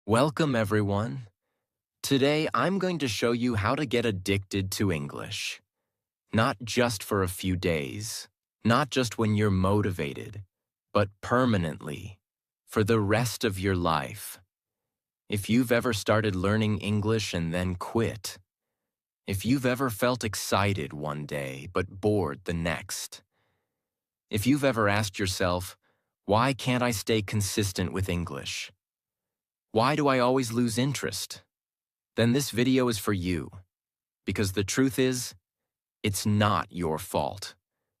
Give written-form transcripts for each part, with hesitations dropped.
Welcome, everyone. Today, I'm going to show you how to get addicted to English. Not just for a few days, not just when you're motivated, but permanently, for the rest of your life. If you've ever started learning English and then quit, if you've ever felt excited one day but bored the next, if you've ever asked yourself, why can't I stay consistent with English? Why do I always lose interest? Then this video is for you. Because the truth is, it's not your fault.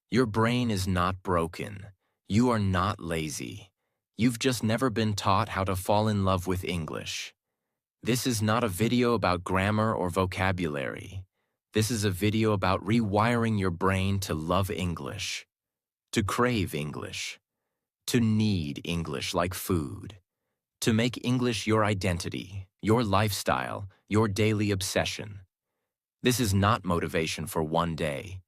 Your brain is not broken. You are not lazy. You've just never been taught how to fall in love with English. This is not a video about grammar or vocabulary. This is a video about rewiring your brain to love English, to crave English, to need English like food. To make English your identity, your lifestyle, your daily obsession. This is not motivation for one day.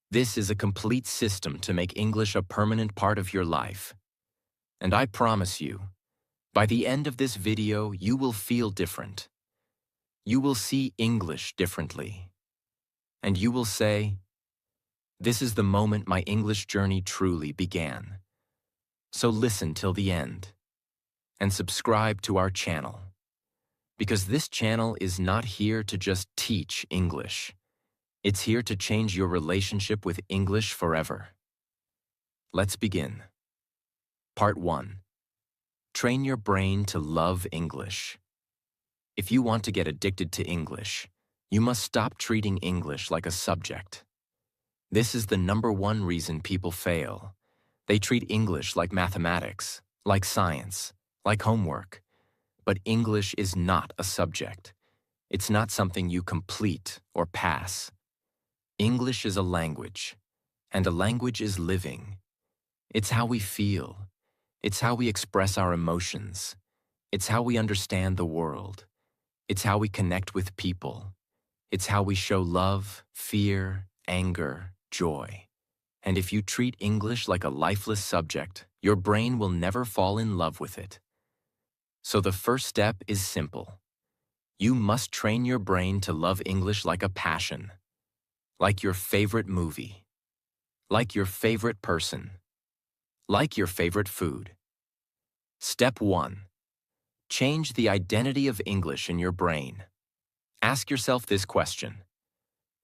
This is a complete system to make English a permanent part of your life. And I promise you, by the end of this video, you will feel different. You will see English differently. And you will say, this is the moment my English journey truly began. So listen till the end. And subscribe to our channel. Because this channel is not here to just teach English. It's here to change your relationship with English forever. Let's begin. Part 1. Train your brain to love English. If you want to get addicted to English, you must stop treating English like a subject. This is the #1 reason people fail. They treat English like mathematics, like science, like homework. But English is not a subject. It's not something you complete or pass. English is a language, and a language is living. It's how we feel. It's how we express our emotions. It's how we understand the world. It's how we connect with people. It's how we show love, fear, anger, joy. And if you treat English like a lifeless subject, your brain will never fall in love with it. So the first step is simple. You must train your brain to love English like a passion, like your favorite movie, like your favorite person, like your favorite food. Step 1. Change the identity of English in your brain. Ask yourself this question.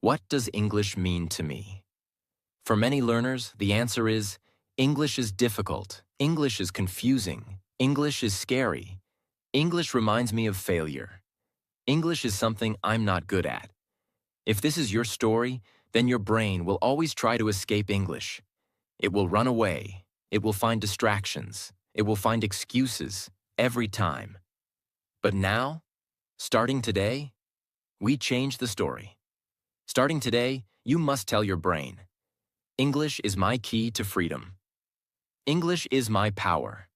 What does English mean to me? For many learners, the answer is, English is difficult, English is confusing, English is scary. English reminds me of failure. English is something I'm not good at. If this is your story, then your brain will always try to escape English. It will run away. It will find distractions. It will find excuses every time. But now, starting today, we change the story. Starting today, you must tell your brain, English is my key to freedom. English is my power.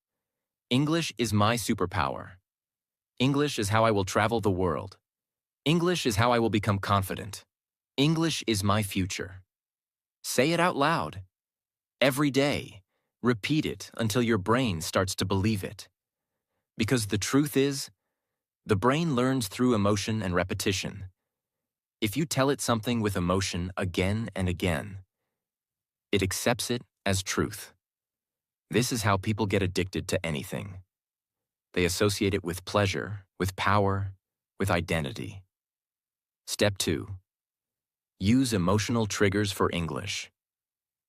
English is my superpower. English is how I will travel the world. English is how I will become confident. English is my future. Say it out loud. Every day. Repeat it until your brain starts to believe it. Because the truth is, the brain learns through emotion and repetition. If you tell it something with emotion again and again, it accepts it as truth. This is how people get addicted to anything. They associate it with pleasure, with power, with identity. Step 2. Use emotional triggers for English.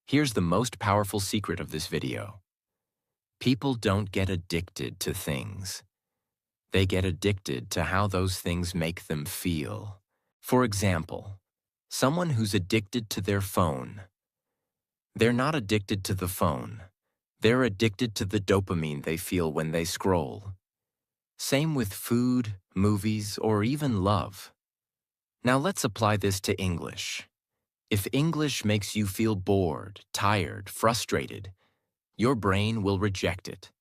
Here's the most powerful secret of this video. People don't get addicted to things. They get addicted to how those things make them feel. For example, someone who's addicted to their phone. They're not addicted to the phone. They're addicted to the dopamine they feel when they scroll. Same with food, movies, or even love. Now let's apply this to English. If English makes you feel bored, tired, frustrated, your brain will reject it.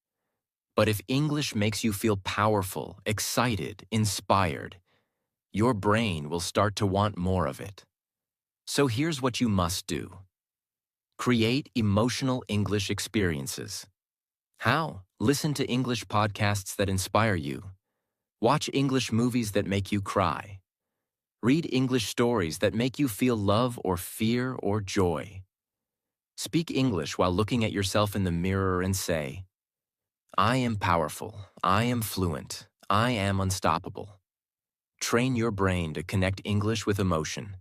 But if English makes you feel powerful, excited, inspired, your brain will start to want more of it. So here's what you must do. Create emotional English experiences. How? Listen to English podcasts that inspire you. Watch English movies that make you cry. Read English stories that make you feel love or fear or joy. Speak English while looking at yourself in the mirror and say, I am powerful, I am fluent, I am unstoppable. Train your brain to connect English with emotion.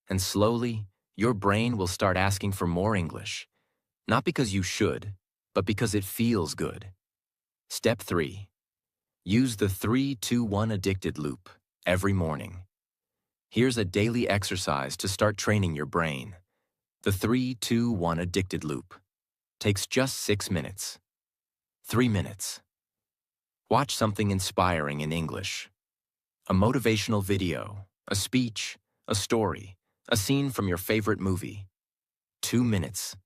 And slowly, your brain will start asking for more English. Not because you should, but because it feels good. Step 3. Use the 3-2-1 addicted loop every morning. Here's a daily exercise to start training your brain. The 3-2-1 addicted loop takes just 6 minutes. 3 minutes. Watch something inspiring in English. A motivational video, a speech, a story, a scene from your favorite movie. 2 minutes.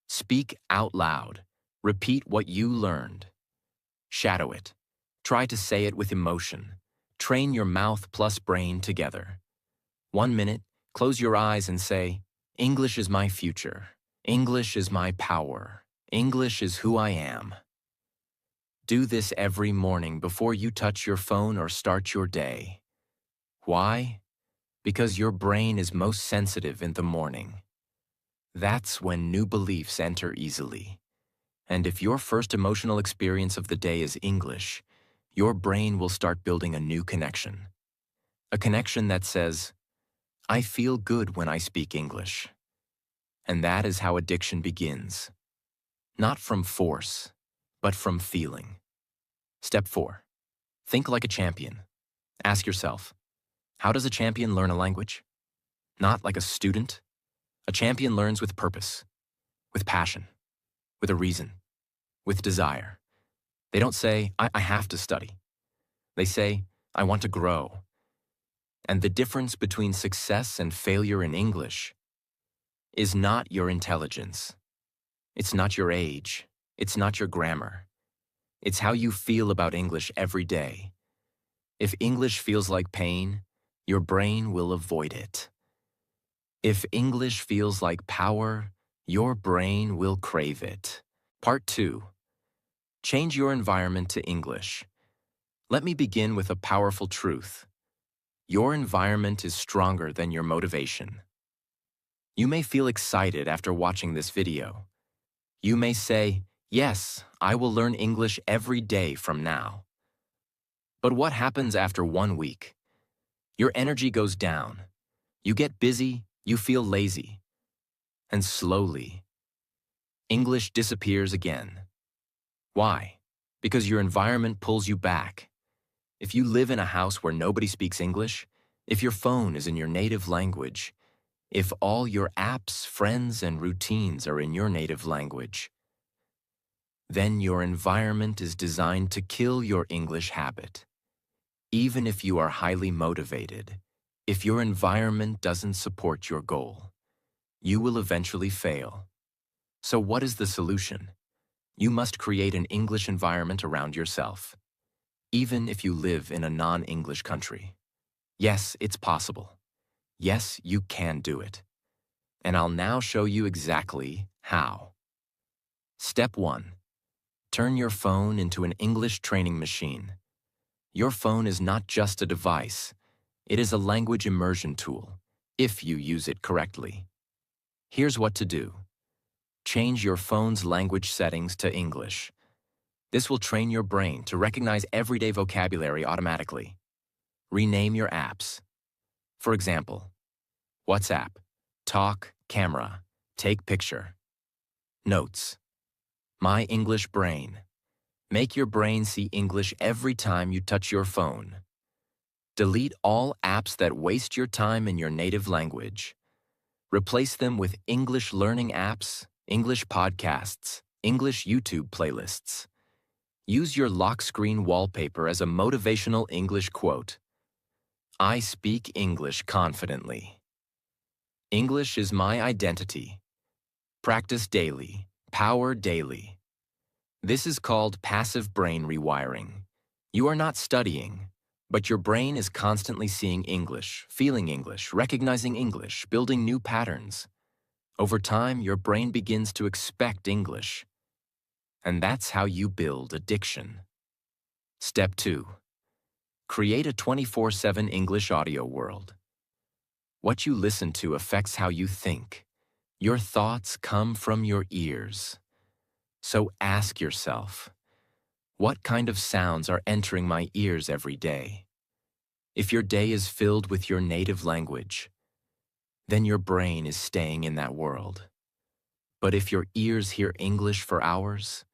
Speak out loud. Repeat what you learned. Shadow it. Try to say it with emotion. Train your mouth plus brain together. 1 minute, close your eyes and say, English is my future. English is my power. English is who I am. Do this every morning before you touch your phone or start your day. Why? Because your brain is most sensitive in the morning. That's when new beliefs enter easily. And if your first emotional experience of the day is English, your brain will start building a new connection. A connection that says, I feel good when I speak English. And that is how addiction begins. Not from force, but from feeling. Step 4. Think like a champion. Ask yourself, how does a champion learn a language? Not like a student. A champion learns with purpose, with passion, with a reason, with desire. They don't say, I have to study. They say, I want to grow. And the difference between success and failure in English is not your intelligence. It's not your age. It's not your grammar. It's how you feel about English every day. If English feels like pain, your brain will avoid it. If English feels like power, your brain will crave it. Part 2. Change your environment to English. Let me begin with a powerful truth. Your environment is stronger than your motivation. You may feel excited after watching this video. You may say, yes, I will learn English every day from now. But what happens after 1 week? Your energy goes down. You get busy, you feel lazy. And slowly, English disappears again. Why? Because your environment pulls you back. If you live in a house where nobody speaks English, if your phone is in your native language, if all your apps, friends, and routines are in your native language, then your environment is designed to kill your English habit. Even if you are highly motivated, if your environment doesn't support your goal, you will eventually fail. So what is the solution? You must create an English environment around yourself, even if you live in a non-English country. Yes, it's possible. Yes, you can do it. And I'll now show you exactly how. Step 1. Turn your phone into an English training machine. Your phone is not just a device. It is a language immersion tool, if you use it correctly. Here's what to do. Change your phone's language settings to English. This will train your brain to recognize everyday vocabulary automatically. Rename your apps. For example, WhatsApp, talk, camera, take picture. Notes, My English Brain. Make your brain see English every time you touch your phone. Delete all apps that waste your time in your native language. Replace them with English learning apps, English podcasts, English YouTube playlists. Use your lock screen wallpaper as a motivational English quote. I speak English confidently. English is my identity. Practice daily. Power daily. This is called passive brain rewiring. You are not studying, but your brain is constantly seeing English, feeling English, recognizing English, building new patterns. Over time, your brain begins to expect English. And that's how you build addiction. Step 2. Create a 24/7 English audio world. What you listen to affects how you think. Your thoughts come from your ears. So ask yourself, what kind of sounds are entering my ears every day? If your day is filled with your native language, then your brain is staying in that world. But if your ears hear English for hours,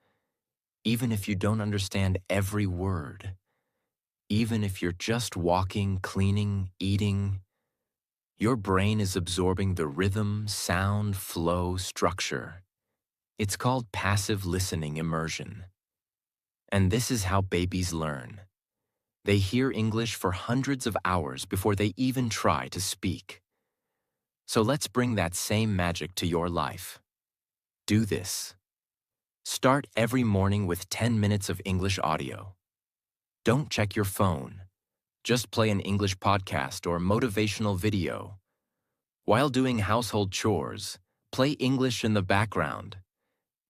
even if you don't understand every word, even if you're just walking, cleaning, eating, your brain is absorbing the rhythm, sound, flow, structure. It's called passive listening immersion. And this is how babies learn. They hear English for hundreds of hours before they even try to speak. So let's bring that same magic to your life. Do this. Start every morning with 10 minutes of English audio. Don't check your phone. Just play an English podcast or motivational video. While doing household chores, play English in the background.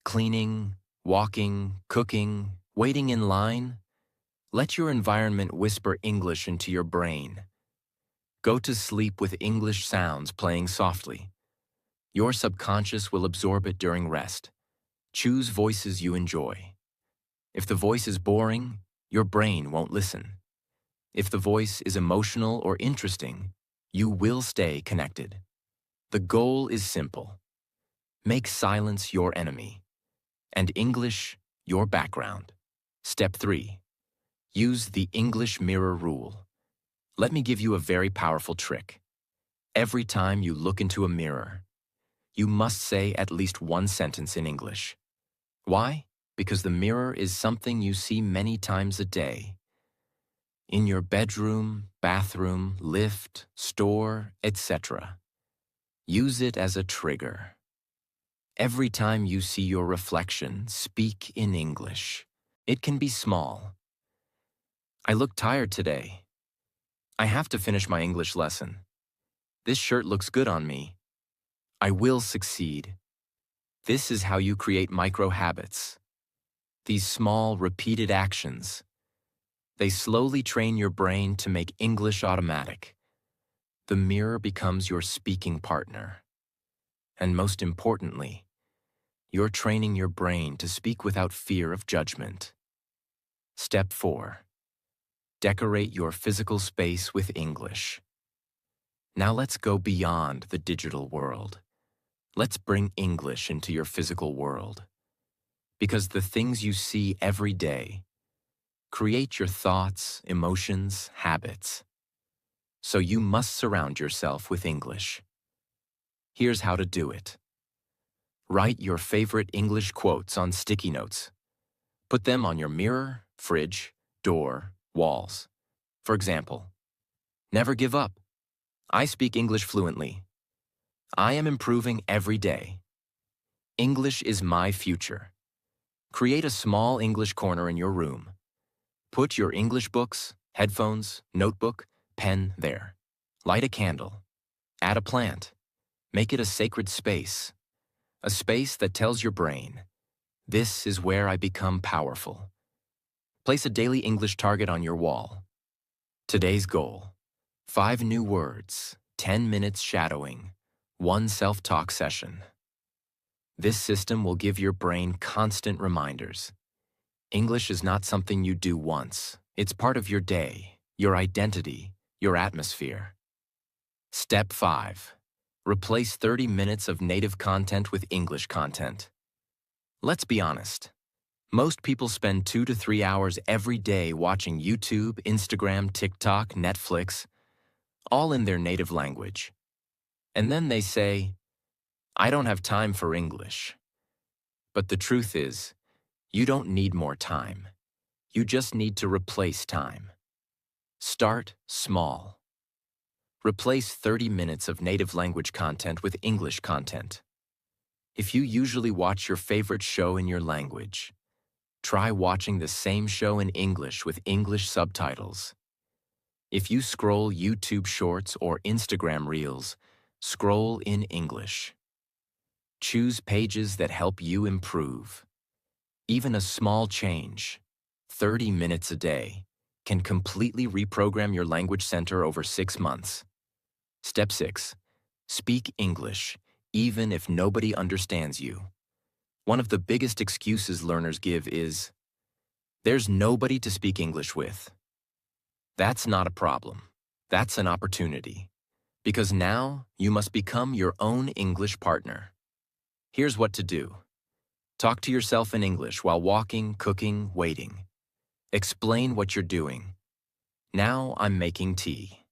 Cleaning, walking, cooking, waiting in line. Let your environment whisper English into your brain. Go to sleep with English sounds playing softly. Your subconscious will absorb it during rest. Choose voices you enjoy. If the voice is boring, your brain won't listen. If the voice is emotional or interesting, you will stay connected. The goal is simple. Make silence your enemy, and English your background. Step 3. Use the English mirror rule. Let me give you a very powerful trick. Every time you look into a mirror, you must say at least one sentence in English. Why? Because the mirror is something you see many times a day. In your bedroom, bathroom, lift, store, etc. Use it as a trigger. Every time you see your reflection, speak in English. It can be small. I look tired today. I have to finish my English lesson. This shirt looks good on me. I will succeed. This is how you create micro habits. These small, repeated actions. They slowly train your brain to make English automatic. The mirror becomes your speaking partner. And most importantly, you're training your brain to speak without fear of judgment. Step 4. Decorate your physical space with English. Now let's go beyond the digital world. Let's bring English into your physical world. Because the things you see every day create your thoughts, emotions, habits. So you must surround yourself with English. Here's how to do it. Write your favorite English quotes on sticky notes. Put them on your mirror, fridge, door, walls. For example, never give up. I speak English fluently. I am improving every day. English is my future. Create a small English corner in your room. Put your English books, headphones, notebook, pen there. Light a candle. Add a plant. Make it a sacred space. A space that tells your brain, this is where I become powerful. Place a daily English target on your wall. Today's goal: 5 new words, 10 minutes shadowing, 1 self-talk session. This system will give your brain constant reminders. English is not something you do once. It's part of your day, your identity, your atmosphere. Step 5. Replace 30 minutes of native content with English content. Let's be honest. Most people spend 2 to 3 hours every day watching YouTube, Instagram, TikTok, Netflix, all in their native language. And then they say, I don't have time for English. But the truth is, you don't need more time. You just need to replace time. Start small. Replace 30 minutes of native language content with English content. If you usually watch your favorite show in your language, try watching the same show in English with English subtitles. If you scroll YouTube Shorts or Instagram Reels, scroll in English. Choose pages that help you improve. Even a small change, 30 minutes a day, can completely reprogram your language center over 6 months. Step 6. Speak English, even if nobody understands you. One of the biggest excuses learners give is, "There's nobody to speak English with." That's not a problem. That's an opportunity. Because now you must become your own English partner. Here's what to do. Talk to yourself in English while walking, cooking, waiting. Explain what you're doing. Now I'm making tea.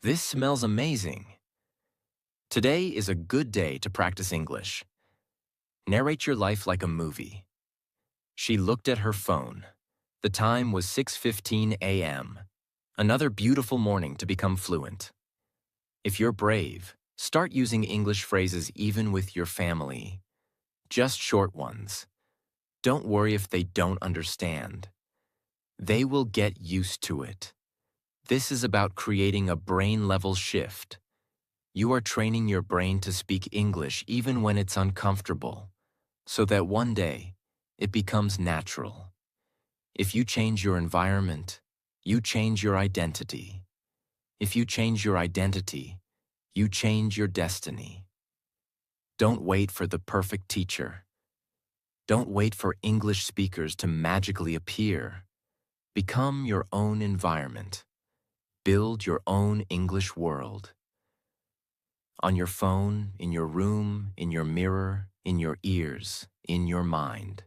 This smells amazing. Today is a good day to practice English. Narrate your life like a movie. She looked at her phone. The time was 6:15 a.m. Another beautiful morning to become fluent. If you're brave, start using English phrases even with your family. Just short ones. Don't worry if they don't understand. They will get used to it. This is about creating a brain-level shift. You are training your brain to speak English even when it's uncomfortable, so that one day it becomes natural. If you change your environment, you change your identity. If you change your identity, you change your destiny. Don't wait for the perfect teacher. Don't wait for English speakers to magically appear. Become your own environment. Build your own English world. On your phone, in your room, in your mirror, in your ears, in your mind.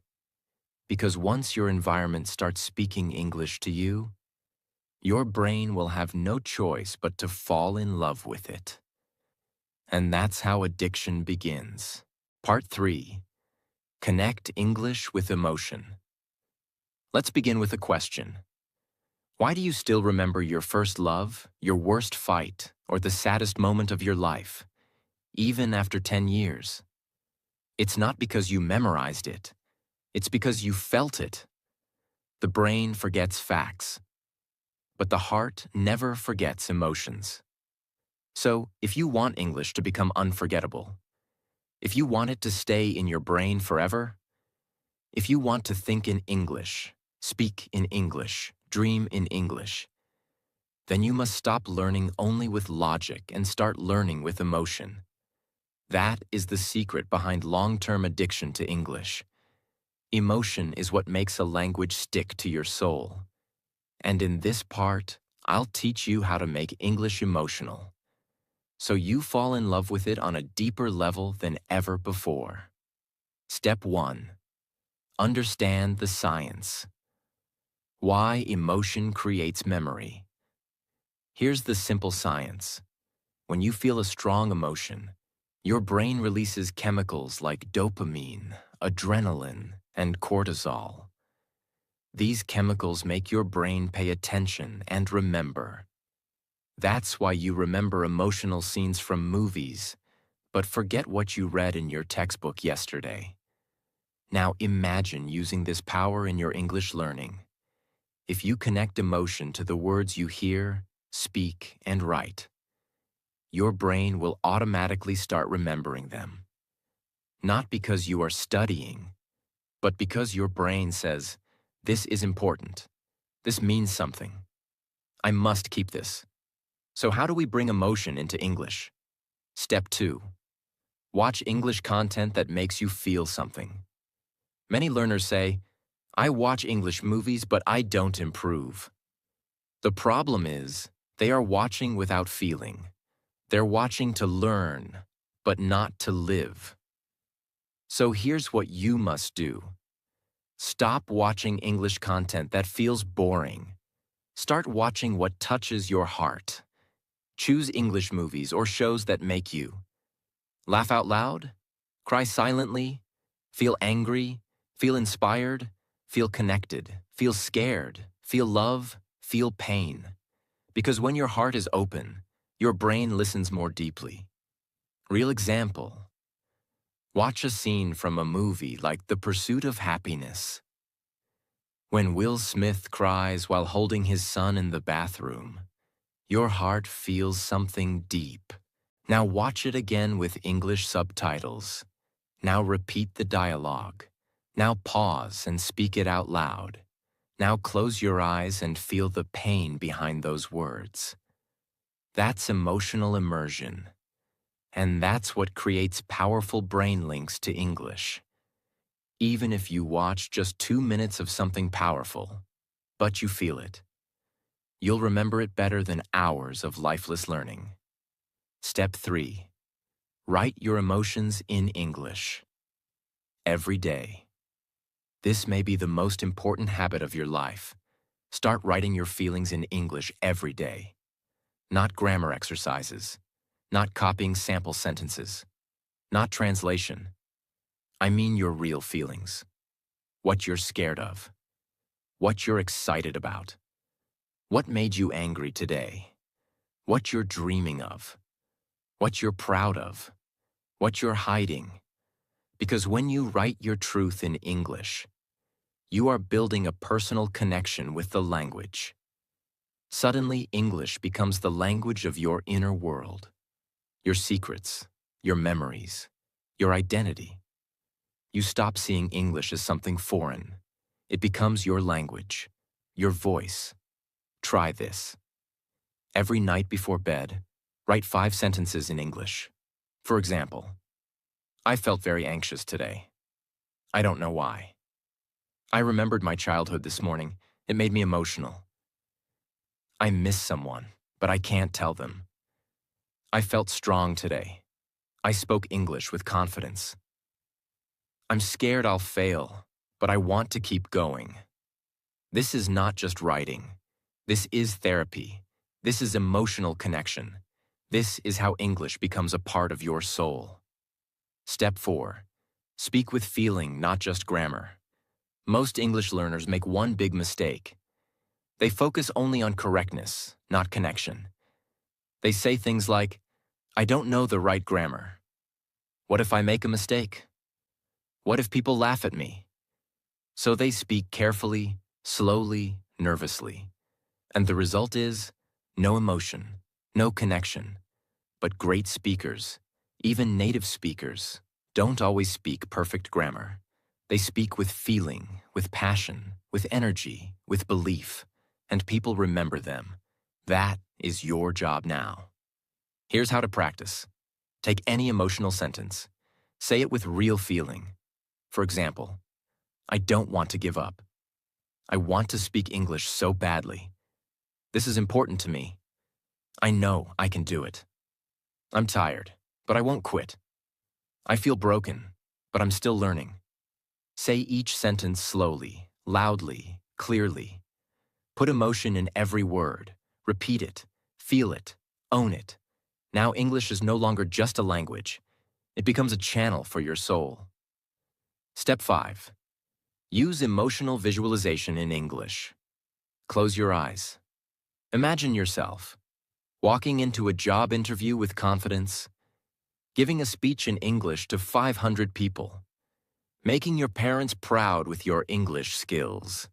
Because once your environment starts speaking English to you, your brain will have no choice but to fall in love with it. And that's how addiction begins. Part 3. Connect English with emotion. Let's begin with a question. Why do you still remember your first love, your worst fight, or the saddest moment of your life, even after 10 years? It's not because you memorized it. It's because you felt it. The brain forgets facts, but the heart never forgets emotions. So, if you want English to become unforgettable, if you want it to stay in your brain forever, if you want to think in English, speak in English, dream in English, then you must stop learning only with logic and start learning with emotion. That is the secret behind long-term addiction to English. Emotion is what makes a language stick to your soul. And in this part, I'll teach you how to make English emotional, so you fall in love with it on a deeper level than ever before. Step 1. Understand the science. Why emotion creates memory. Here's the simple science. When you feel a strong emotion, your brain releases chemicals like dopamine, adrenaline, and cortisol. These chemicals make your brain pay attention and remember. That's why you remember emotional scenes from movies, but forget what you read in your textbook yesterday. Now imagine using this power in your English learning. If you connect emotion to the words you hear, speak, and write, your brain will automatically start remembering them. Not because you are studying, but because your brain says, "This is important. This means something. I must keep this." So how do we bring emotion into English? Step 2. Watch English content that makes you feel something. Many learners say, "I watch English movies, but I don't improve." The problem is, they are watching without feeling. They're watching to learn, but not to live. So here's what you must do. Stop watching English content that feels boring. Start watching what touches your heart. Choose English movies or shows that make you laugh out loud, cry silently, feel angry, feel inspired, feel connected, feel scared, feel love, feel pain. Because when your heart is open, your brain listens more deeply. Real example. Watch a scene from a movie like The Pursuit of Happiness. When Will Smith cries while holding his son in the bathroom, your heart feels something deep. Now watch it again with English subtitles. Now repeat the dialogue. Now pause and speak it out loud. Now close your eyes and feel the pain behind those words. That's emotional immersion. And that's what creates powerful brain links to English. Even if you watch just 2 minutes of something powerful, but you feel it, you'll remember it better than hours of lifeless learning. Step 3. Write your emotions in English. Every day. This may be the most important habit of your life. Start writing your feelings in English every day. Not grammar exercises. Not copying sample sentences. Not translation. I mean your real feelings. What you're scared of. What you're excited about. What made you angry today? What you're dreaming of. What you're proud of. What you're hiding. Because when you write your truth in English, you are building a personal connection with the language. Suddenly, English becomes the language of your inner world. Your secrets, your memories, your identity. You stop seeing English as something foreign. It becomes your language, your voice. Try this. Every night before bed, write 5 sentences in English. For example, I felt very anxious today. I don't know why. I remembered my childhood this morning. It made me emotional. I miss someone, but I can't tell them. I felt strong today. I spoke English with confidence. I'm scared I'll fail, but I want to keep going. This is not just writing. This is therapy. This is emotional connection. This is how English becomes a part of your soul. Step 4. Speak with feeling, not just grammar. Most English learners make one big mistake. They focus only on correctness, not connection. They say things like, I don't know the right grammar. What if I make a mistake? What if people laugh at me? So they speak carefully, slowly, nervously. And the result is no emotion, no connection. But great speakers, even native speakers, don't always speak perfect grammar. They speak with feeling, with passion, with energy, with belief, and people remember them. That is your job now. Here's how to practice. Take any emotional sentence. Say it with real feeling. For example, I don't want to give up. I want to speak English so badly. This is important to me. I know I can do it. I'm tired, but I won't quit. I feel broken, but I'm still learning. Say each sentence slowly, loudly, clearly. Put emotion in every word. Repeat it. Feel it. Own it. Now English is no longer just a language. It becomes a channel for your soul. Step 5. Use emotional visualization in English. Close your eyes. Imagine yourself walking into a job interview with confidence, giving a speech in English to 500 people, making your parents proud with your English skills,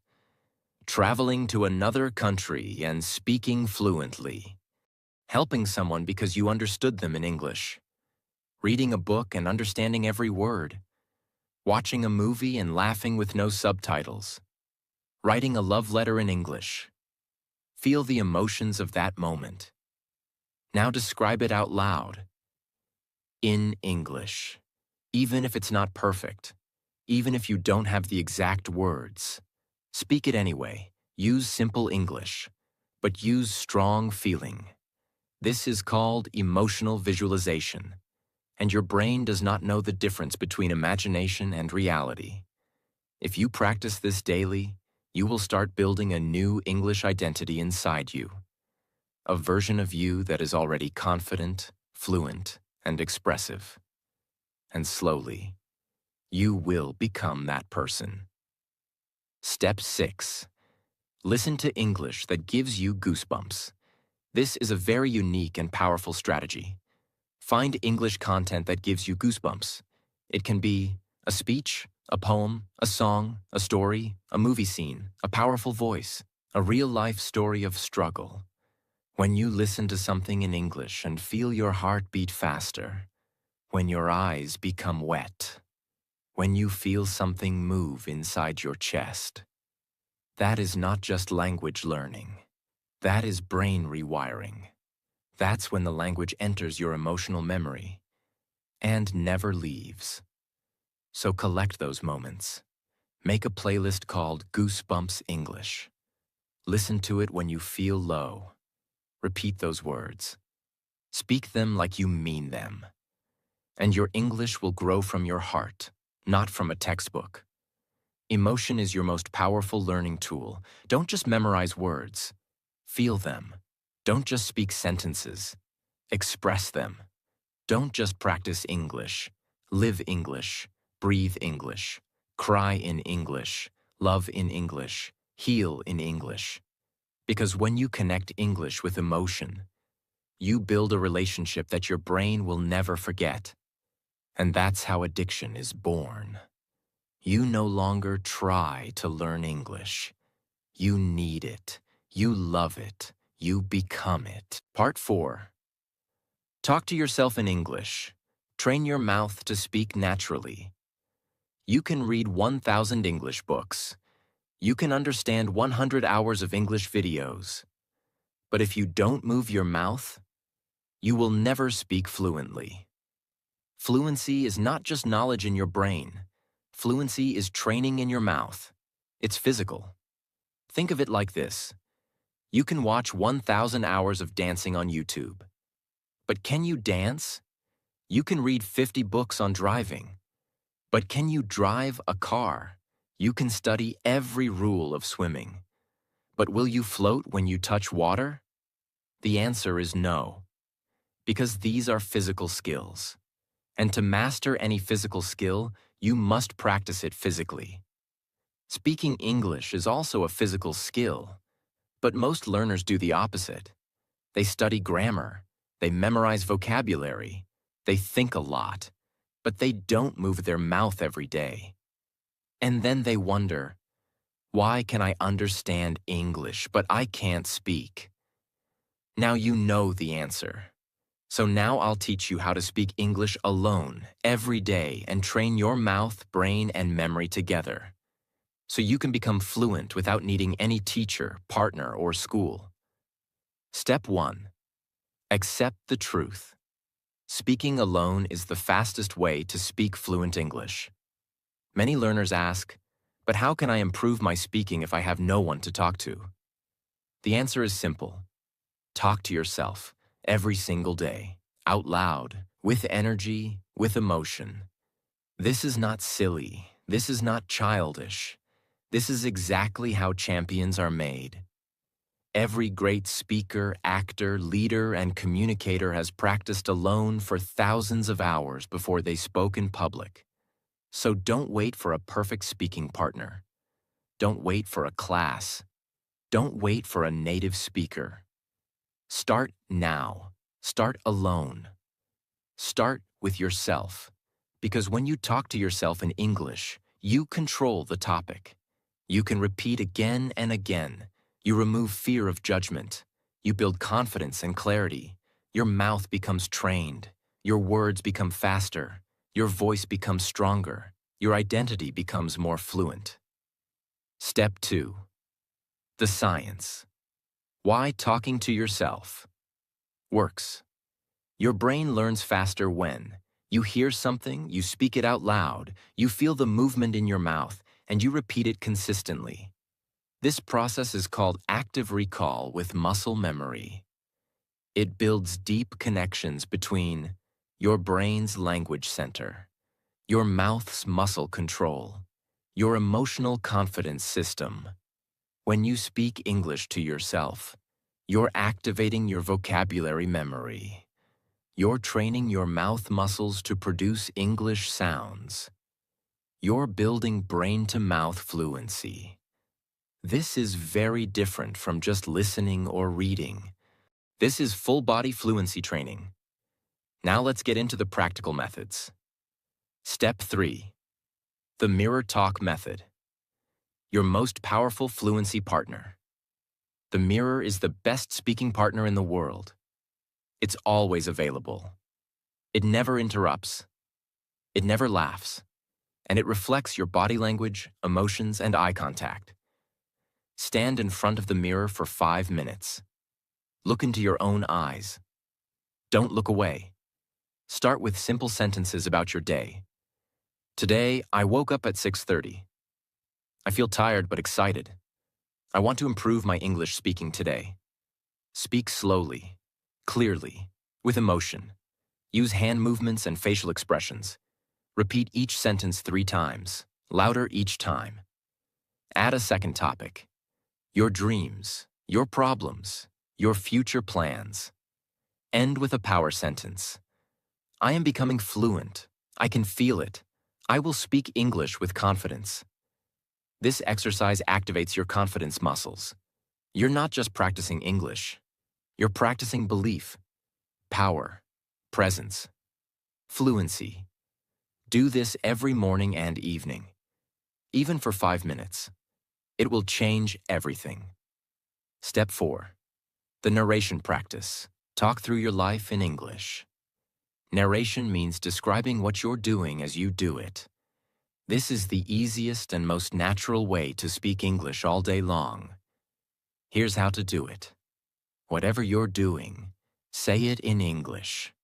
traveling to another country and speaking fluently, helping someone because you understood them in English, reading a book and understanding every word, watching a movie and laughing with no subtitles, writing a love letter in English. Feel the emotions of that moment. Now describe it out loud. In English. Even if it's not perfect. Even if you don't have the exact words. Speak it anyway. Use simple English. But use strong feeling. This is called emotional visualization. And your brain does not know the difference between imagination and reality. If you practice this daily, you will start building a new English identity inside you. A version of you that is already confident, fluent, and expressive. And slowly, you will become that person. Step 6. Listen to English that gives you goosebumps. This is a very unique and powerful strategy. Find English content that gives you goosebumps. It can be a speech, a poem, a song, a story, a movie scene, a powerful voice, a real-life story of struggle. When you listen to something in English and feel your heart beat faster, when your eyes become wet, when you feel something move inside your chest, That is not just language learning. That is brain rewiring. That's when the language enters your emotional memory and never leaves. So collect those moments. Make a playlist called Goosebumps English. Listen to it when you feel low. Repeat those words. Speak them like you mean them. And your English will grow from your heart, not from a textbook. Emotion is your most powerful learning tool. Don't just memorize words. Feel them. Don't just speak sentences. Express them. Don't just practice English. Live English. Breathe English. Cry in English. Love in English. Heal in English. Because when you connect English with emotion, you build a relationship that your brain will never forget. And that's how addiction is born. You no longer try to learn English. You need it. You love it. You become it. Part 4. Talk to yourself in English. Train your mouth to speak naturally. You can read 1,000 English books. You can understand 100 hours of English videos. But if you don't move your mouth, you will never speak fluently. Fluency is not just knowledge in your brain. Fluency is training in your mouth. It's physical. Think of it like this. You can watch 1,000 hours of dancing on YouTube. But can you dance? You can read 50 books on driving. But can you drive a car? You can study every rule of swimming. But will you float when you touch water? The answer is no. Because these are physical skills. And to master any physical skill, you must practice it physically. Speaking English is also a physical skill. But most learners do the opposite. They study grammar. They memorize vocabulary. They think a lot. But they don't move their mouth every day. And then they wonder, why can I understand English, but I can't speak? Now you know the answer. So now I'll teach you how to speak English alone, every day, and train your mouth, brain, and memory together. So you can become fluent without needing any teacher, partner, or school. Step 1. Accept the truth. Speaking alone is the fastest way to speak fluent English. Many learners ask, but how can I improve my speaking if I have no one to talk to? The answer is simple. Talk to yourself every single day, out loud, with energy, with emotion. This is not silly. This is not childish. This is exactly how champions are made. Every great speaker, actor, leader, and communicator has practiced alone for thousands of hours before they spoke in public. So don't wait for a perfect speaking partner. Don't wait for a class. Don't wait for a native speaker. Start now. Start alone. Start with yourself. Because when you talk to yourself in English, you control the topic. You can repeat again and again. You remove fear of judgment. You build confidence and clarity. Your mouth becomes trained. Your words become faster. Your voice becomes stronger. Your identity becomes more fluent. Step 2. The science. Why talking to yourself works. Your brain learns faster when you hear something, you speak it out loud, you feel the movement in your mouth, and you repeat it consistently. This process is called active recall with muscle memory. It builds deep connections between your brain's language center, your mouth's muscle control, your emotional confidence system. When you speak English to yourself, you're activating your vocabulary memory. You're training your mouth muscles to produce English sounds. You're building brain-to-mouth fluency. This is very different from just listening or reading. This is full-body fluency training. Now let's get into the practical methods. Step 3. The mirror talk method. Your most powerful fluency partner. The mirror is the best speaking partner in the world. It's always available. It never interrupts. It never laughs. And it reflects your body language, emotions, and eye contact. Stand in front of the mirror for 5 minutes. Look into your own eyes. Don't look away. Start with simple sentences about your day. Today, I woke up at 6:30. I feel tired but excited. I want to improve my English speaking today. Speak slowly, clearly, with emotion. Use hand movements and facial expressions. Repeat each sentence 3 times, louder each time. Add a second topic. Your dreams, your problems, your future plans. End with a power sentence. I am becoming fluent. I can feel it. I will speak English with confidence. This exercise activates your confidence muscles. You're not just practicing English. You're practicing belief, power, presence, fluency. Do this every morning and evening, even for 5 minutes. It will change everything. Step 4. The narration practice. Talk through your life in English. Narration means describing what you're doing as you do it. This is the easiest and most natural way to speak English all day long. Here's how to do it. Whatever you're doing, say it in English.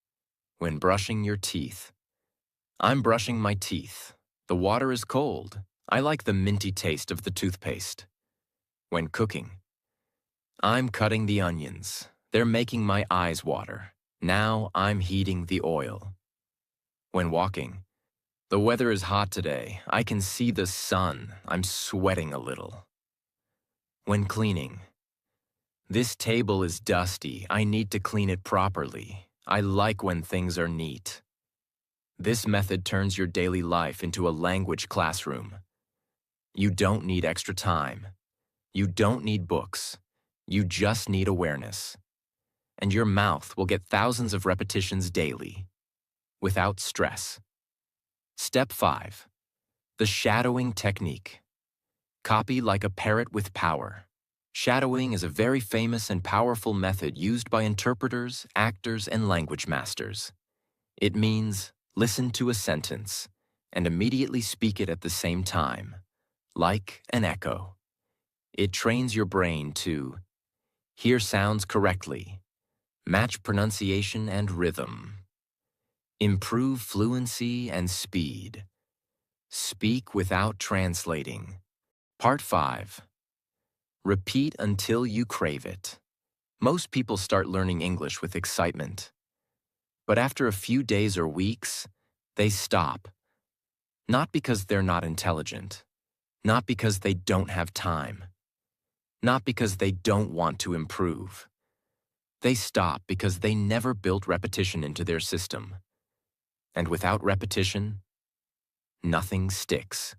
When brushing your teeth. I'm brushing my teeth. The water is cold. I like the minty taste of the toothpaste. When cooking. I'm cutting the onions. They're making my eyes water. Now I'm heating the oil. When walking. The weather is hot today. I can see the sun. I'm sweating a little. When cleaning. This table is dusty. I need to clean it properly. I like when things are neat. This method turns your daily life into a language classroom. You don't need extra time. You don't need books. You just need awareness. And your mouth will get thousands of repetitions daily, without stress. Step 5. The shadowing technique. Copy like a parrot with power. Shadowing is a very famous and powerful method used by interpreters, actors, and language masters. It means listen to a sentence and immediately speak it at the same time, like an echo. It trains your brain to hear sounds correctly, match pronunciation and rhythm, improve fluency and speed, speak without translating. Part 5. Repeat until you crave it. Most people start learning English with excitement. But after a few days or weeks, they stop. Not because they're not intelligent, not because they don't have time, not because they don't want to improve. They stop because they never built repetition into their system. And without repetition, nothing sticks.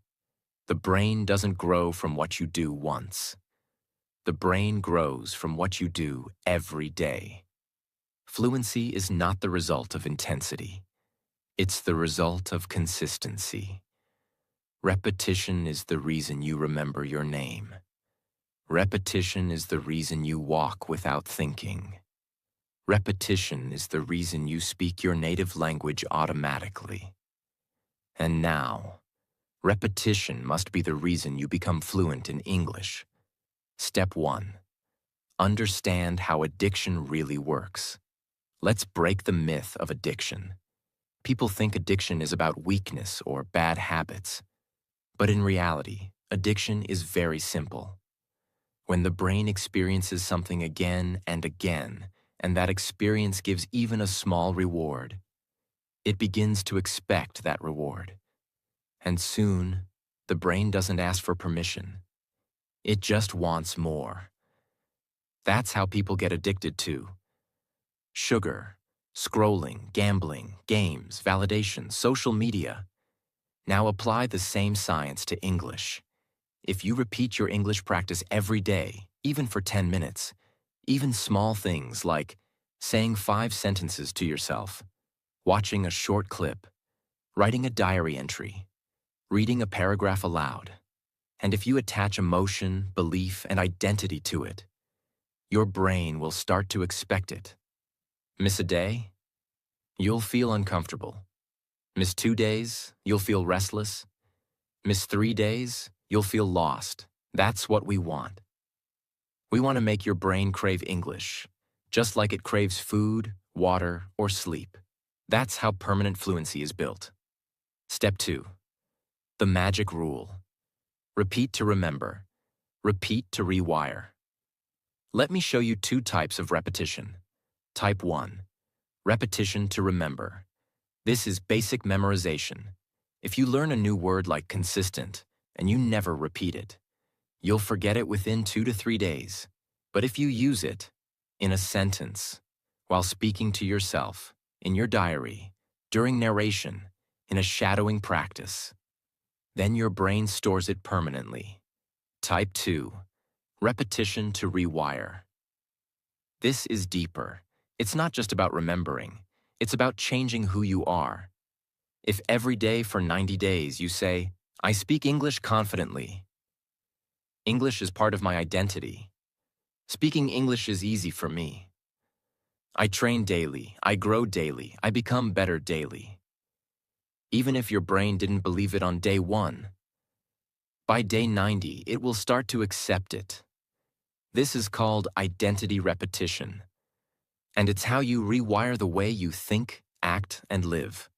The brain doesn't grow from what you do once. The brain grows from what you do every day. Fluency is not the result of intensity. It's the result of consistency. Repetition is the reason you remember your name. Repetition is the reason you walk without thinking. Repetition is the reason you speak your native language automatically. And now, repetition must be the reason you become fluent in English. Step 1. Understand how addiction really works. Let's break the myth of addiction. People think addiction is about weakness or bad habits. But in reality, addiction is very simple. When the brain experiences something again and again, and that experience gives even a small reward, it begins to expect that reward. And soon, the brain doesn't ask for permission. It just wants more. That's how people get addicted to sugar, scrolling, gambling, games, validation, social media. Now apply the same science to English. If you repeat your English practice every day, even for 10 minutes, even small things like saying 5 sentences to yourself, watching a short clip, writing a diary entry, reading a paragraph aloud, and if you attach emotion, belief, and identity to it, your brain will start to expect it. Miss a day? You'll feel uncomfortable. Miss 2 days? You'll feel restless. Miss 3 days? You'll feel lost. That's what we want. We want to make your brain crave English, just like it craves food, water, or sleep. That's how permanent fluency is built. Step 2. The magic rule. Repeat to remember. Repeat to rewire. Let me show you 2 types of repetition. Type 1. Repetition to remember. This is basic memorization. If you learn a new word like consistent and you never repeat it, you'll forget it within 2 to 3 days. But if you use it in a sentence, while speaking to yourself, in your diary, during narration, in a shadowing practice, then your brain stores it permanently. Type 2. Repetition to rewire. This is deeper. It's not just about remembering. It's about changing who you are. If every day for 90 days you say, "I speak English confidently," English is part of my identity. Speaking English is easy for me. I train daily, I grow daily, I become better daily. Even if your brain didn't believe it on day 1, by day 90, it will start to accept it. This is called identity repetition. And it's how you rewire the way you think, act, and live.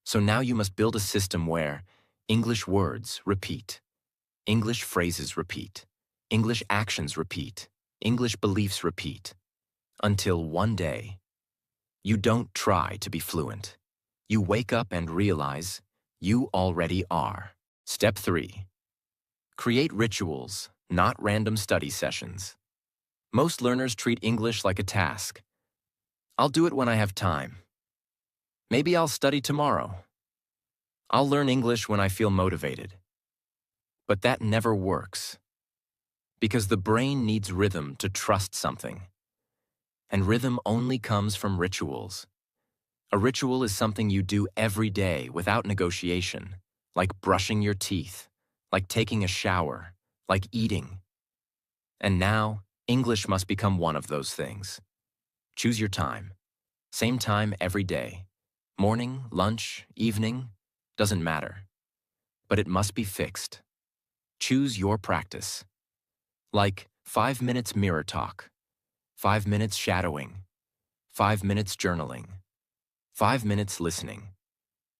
So now you must build a system where English words repeat, English phrases repeat, English actions repeat, English beliefs repeat, until one day, you don't try to be fluent. You wake up and realize you already are. Step 3. Create rituals, not random study sessions. Most learners treat English like a task. I'll do it when I have time. Maybe I'll study tomorrow. I'll learn English when I feel motivated. But that never works. Because the brain needs rhythm to trust something. And rhythm only comes from rituals. A ritual is something you do every day without negotiation, like brushing your teeth, like taking a shower, like eating. And now, English must become one of those things. Choose your time. Same time every day. Morning, lunch, evening, doesn't matter. But it must be fixed. Choose your practice. Like 5 minutes mirror talk, 5 minutes shadowing, 5 minutes journaling, 5 minutes listening,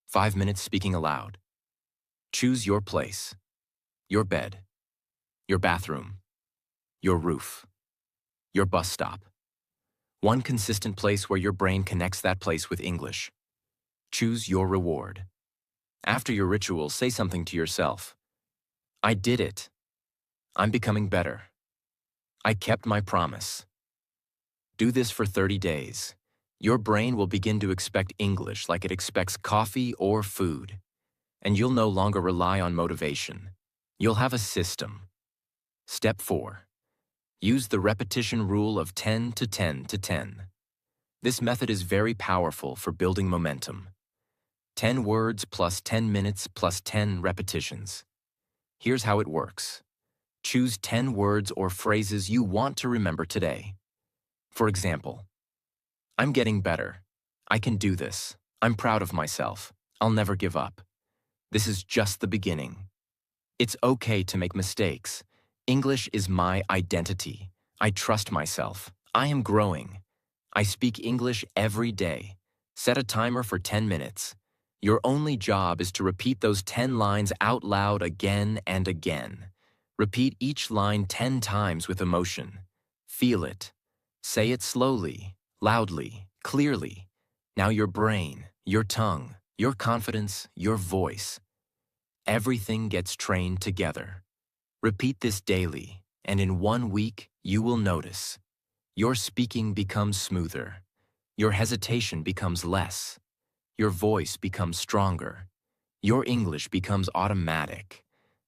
5 minutes speaking aloud. Choose your place, your bed, your bathroom, your roof, your bus stop. One consistent place where your brain connects that place with English. Choose your reward. After your ritual, say something to yourself. I did it. I'm becoming better. I kept my promise. Do this for 30 days. Your brain will begin to expect English like it expects coffee or food. And you'll no longer rely on motivation. You'll have a system. Step 4. Use the repetition rule of 10 to 10 to 10. This method is very powerful for building momentum. 10 words plus 10 minutes plus 10 repetitions. Here's how it works. Choose 10 words or phrases you want to remember today. For example, I'm getting better. I can do this. I'm proud of myself. I'll never give up. This is just the beginning. It's okay to make mistakes. English is my identity. I trust myself. I am growing. I speak English every day. Set a timer for 10 minutes. Your only job is to repeat those 10 lines out loud again and again. Repeat each line 10 times with emotion. Feel it. Say it slowly, loudly, clearly. Now your brain, your tongue, your confidence, your voice. Everything gets trained together. Repeat this daily, and in 1 week, you will notice. Your speaking becomes smoother. Your hesitation becomes less. Your voice becomes stronger. Your English becomes automatic.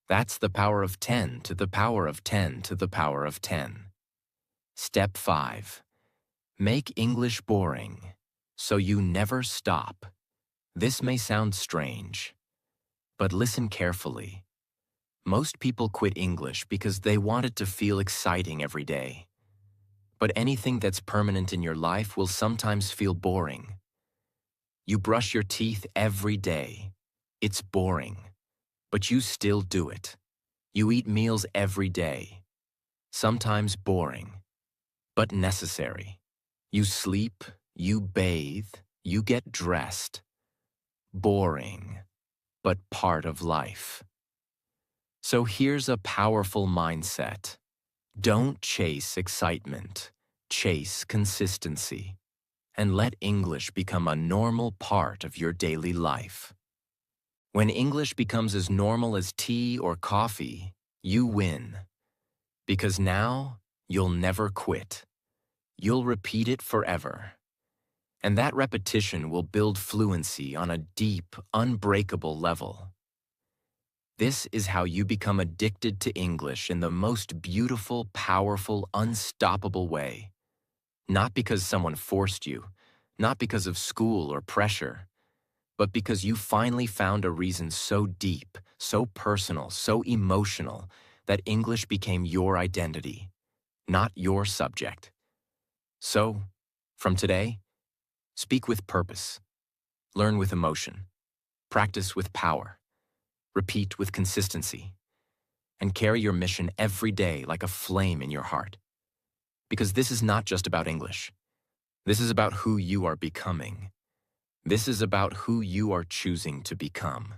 That's the power of 10 to the power of 10 to the power of 10. Step 5. Make English boring, so you never stop. This may sound strange, but listen carefully. Most people quit English because they want it to feel exciting every day. But anything that's permanent in your life will sometimes feel boring. You brush your teeth every day. It's boring, but you still do it. You eat meals every day. sometimes boring, but necessary. You sleep, you bathe, you get dressed. Boring, but part of life. So here's a powerful mindset. Don't chase excitement, chase consistency, and let English become a normal part of your daily life. When English becomes as normal as tea or coffee, you win. Because now, you'll never quit. You'll repeat it forever. And that repetition will build fluency on a deep, unbreakable level. This is how you become addicted to English in the most beautiful, powerful, unstoppable way. Not because someone forced you, not because of school or pressure, but because you finally found a reason so deep, so personal, so emotional, that English became your identity, not your subject. So, from today, speak with purpose, learn with emotion, practice with power, repeat with consistency, and carry your mission every day like a flame in your heart. Because this is not just about English. This is about who you are becoming. This is about who you are choosing to become.